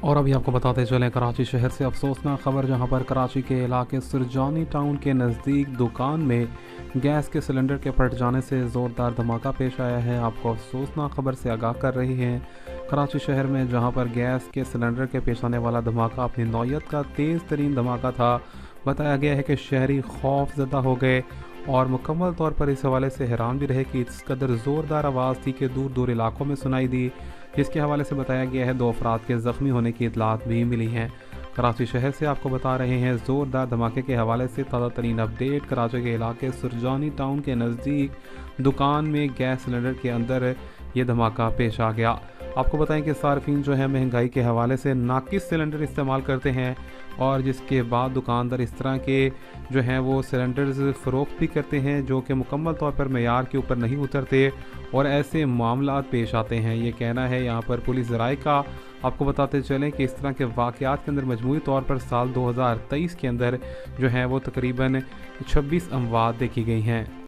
اور ابھی آپ کو بتاتے چلیں کراچی شہر سے افسوسناک خبر، جہاں پر کراچی کے علاقے سرجانی ٹاؤن کے نزدیک دکان میں گیس کے سلنڈر کے پھٹ جانے سے زوردار دھماکہ پیش آیا ہے۔ آپ کو افسوسناک خبر سے آگاہ کر رہی ہیں کراچی شہر میں، جہاں پر گیس کے سلنڈر کے پیش آنے والا دھماکہ اپنی نوعیت کا تیز ترین دھماکہ تھا۔ بتایا گیا ہے کہ شہری خوف زدہ ہو گئے اور مکمل طور پر اس حوالے سے حیران بھی رہے کہ اس قدر زوردار آواز تھی کہ دور دور علاقوں میں سنائی دی، جس کے حوالے سے بتایا گیا ہے 2 افراد کے زخمی ہونے کی اطلاعات بھی ملی ہیں۔ کراچی شہر سے آپ کو بتا رہے ہیں زوردار دھماکے کے حوالے سے تازہ ترین اپڈیٹ۔ کراچی کے علاقے سرجانی ٹاؤن کے نزدیک دکان میں گیس سلنڈر کے اندر یہ دھماکہ پیش آ گیا۔ آپ کو بتائیں کہ صارفین جو ہے مہنگائی کے حوالے سے ناقص سلنڈر استعمال کرتے ہیں، اور جس کے بعد دکاندار اس طرح کے جو ہیں وہ سلنڈرز فروخت بھی کرتے ہیں جو کہ مکمل طور پر معیار کے اوپر نہیں اترتے، اور ایسے معاملات پیش آتے ہیں۔ یہ کہنا ہے یہاں پر پولیس ذرائع کا۔ آپ کو بتاتے چلیں کہ اس طرح کے واقعات کے اندر مجموعی طور پر سال 2023 کے اندر جو ہیں وہ تقریباً 26 اموات دیکھی گئی ہیں۔